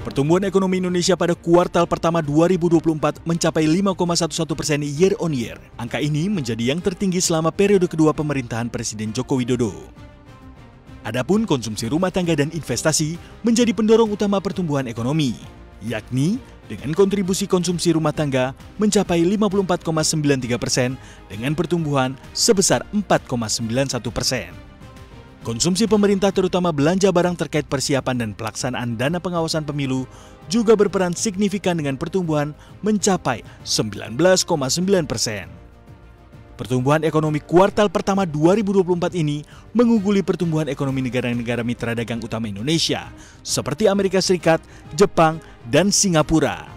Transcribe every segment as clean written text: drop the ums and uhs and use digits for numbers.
Pertumbuhan ekonomi Indonesia pada kuartal pertama 2024 mencapai 5,11% year on year. Angka ini menjadi yang tertinggi selama periode kedua pemerintahan Presiden Joko Widodo. Adapun konsumsi rumah tangga dan investasi menjadi pendorong utama pertumbuhan ekonomi, yakni dengan kontribusi konsumsi rumah tangga mencapai 54,93% dengan pertumbuhan sebesar 4,91%. Konsumsi pemerintah terutama belanja barang terkait persiapan dan pelaksanaan dana pengawasan pemilu juga berperan signifikan dengan pertumbuhan mencapai 19,9%. Pertumbuhan ekonomi kuartal pertama 2024 ini mengungguli pertumbuhan ekonomi negara-negara mitra dagang utama Indonesia seperti Amerika Serikat, Jepang, dan Singapura.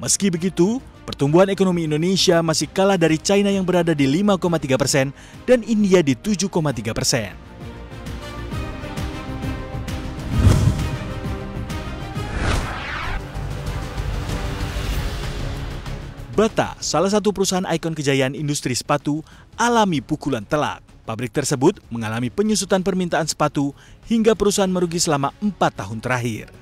Meski begitu, pertumbuhan ekonomi Indonesia masih kalah dari China yang berada di 5,3% dan India di 7,3%. Bata, salah satu perusahaan ikon kejayaan industri sepatu, alami pukulan telak. Pabrik tersebut mengalami penyusutan permintaan sepatu hingga perusahaan merugi selama 4 tahun terakhir.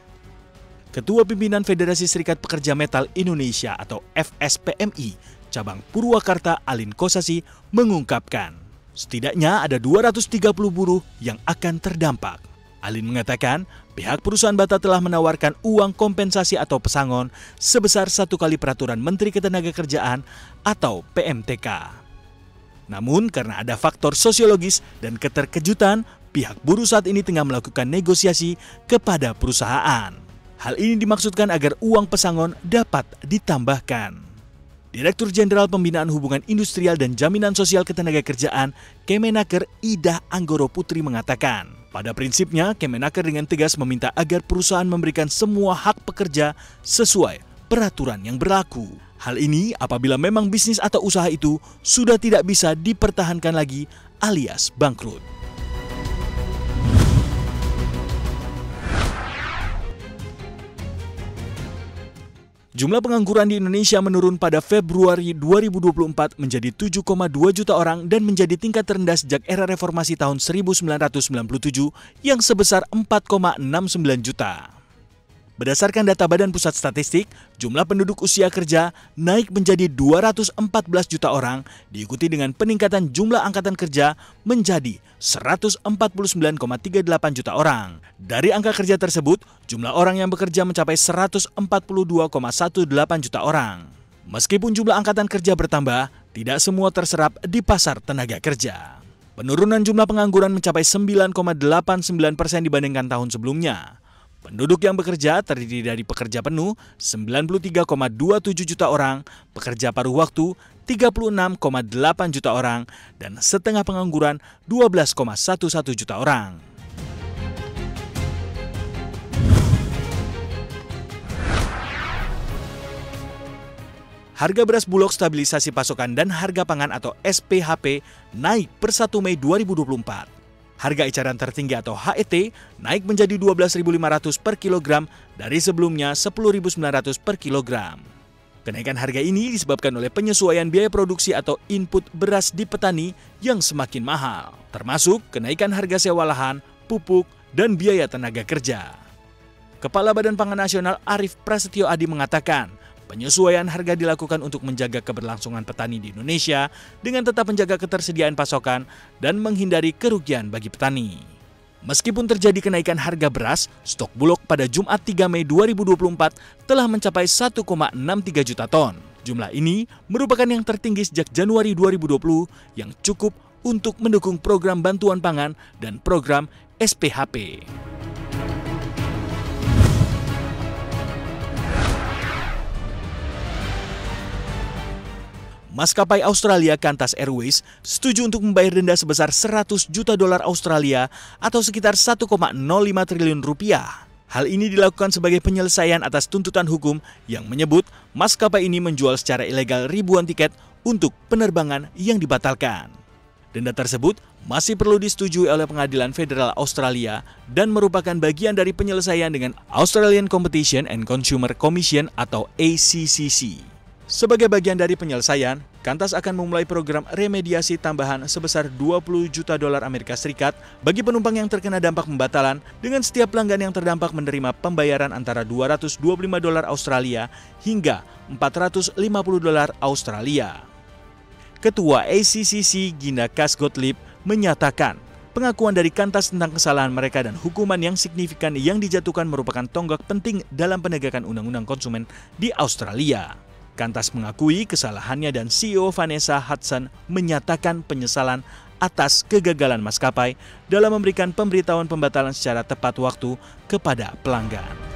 Ketua Pimpinan Federasi Serikat Pekerja Metal Indonesia atau FSPMI, cabang Purwakarta Alin Kosasi mengungkapkan, setidaknya ada 230 buruh yang akan terdampak. Alin mengatakan, pihak perusahaan bata telah menawarkan uang kompensasi atau pesangon sebesar 1 kali peraturan Menteri Ketenagakerjaan atau PMTK. Namun karena ada faktor sosiologis dan keterkejutan, pihak buruh saat ini tengah melakukan negosiasi kepada perusahaan. Hal ini dimaksudkan agar uang pesangon dapat ditambahkan. Direktur Jenderal Pembinaan Hubungan Industrial dan Jaminan Sosial Ketenagakerjaan Kemenaker Ida Anggoro Putri mengatakan, pada prinsipnya Kemenaker dengan tegas meminta agar perusahaan memberikan semua hak pekerja sesuai peraturan yang berlaku. Hal ini apabila memang bisnis atau usaha itu sudah tidak bisa dipertahankan lagi alias bangkrut. Jumlah pengangguran di Indonesia menurun pada Februari 2024 menjadi 7,2 juta orang dan menjadi tingkat terendah sejak era reformasi tahun 1997 yang sebesar 4,69 juta. Berdasarkan data Badan Pusat Statistik, jumlah penduduk usia kerja naik menjadi 214 juta orang, diikuti dengan peningkatan jumlah angkatan kerja menjadi 149,38 juta orang. Dari angka kerja tersebut, jumlah orang yang bekerja mencapai 142,18 juta orang. Meskipun jumlah angkatan kerja bertambah, tidak semua terserap di pasar tenaga kerja. Penurunan jumlah pengangguran mencapai 9,89% dibandingkan tahun sebelumnya. Penduduk yang bekerja terdiri dari pekerja penuh 93,27 juta orang, pekerja paruh waktu 36,8 juta orang, dan setengah pengangguran 12,11 juta orang. Harga beras Bulog stabilisasi pasokan dan harga pangan atau SPHP naik per 1 Mei 2024. Harga eceran tertinggi atau HET naik menjadi 12.500 per kilogram dari sebelumnya 10.900 per kilogram. Kenaikan harga ini disebabkan oleh penyesuaian biaya produksi atau input beras di petani yang semakin mahal, termasuk kenaikan harga sewa lahan, pupuk, dan biaya tenaga kerja. Kepala Badan Pangan Nasional Arief Prasetyo Adi mengatakan, penyesuaian harga dilakukan untuk menjaga keberlangsungan petani di Indonesia dengan tetap menjaga ketersediaan pasokan dan menghindari kerugian bagi petani. Meskipun terjadi kenaikan harga beras, stok Bulog pada Jumat 3 Mei 2024 telah mencapai 1,63 juta ton. Jumlah ini merupakan yang tertinggi sejak Januari 2020 yang cukup untuk mendukung program bantuan pangan dan program SPHP. Maskapai Australia Qantas Airways setuju untuk membayar denda sebesar 100 juta dolar Australia atau sekitar 1,05 triliun rupiah. Hal ini dilakukan sebagai penyelesaian atas tuntutan hukum yang menyebut maskapai ini menjual secara ilegal ribuan tiket untuk penerbangan yang dibatalkan. Denda tersebut masih perlu disetujui oleh Pengadilan Federal Australia dan merupakan bagian dari penyelesaian dengan Australian Competition and Consumer Commission atau ACCC. Sebagai bagian dari penyelesaian, Qantas akan memulai program remediasi tambahan sebesar 20 juta dolar Amerika Serikat bagi penumpang yang terkena dampak pembatalan, dengan setiap pelanggan yang terdampak menerima pembayaran antara 225 dolar Australia hingga 450 dolar Australia. Ketua ACCC Gina Cass-Gottlieb menyatakan pengakuan dari Qantas tentang kesalahan mereka dan hukuman yang signifikan yang dijatuhkan merupakan tonggak penting dalam penegakan undang-undang konsumen di Australia. Qantas mengakui kesalahannya dan CEO Vanessa Hudson menyatakan penyesalan atas kegagalan maskapai dalam memberikan pemberitahuan pembatalan secara tepat waktu kepada pelanggan.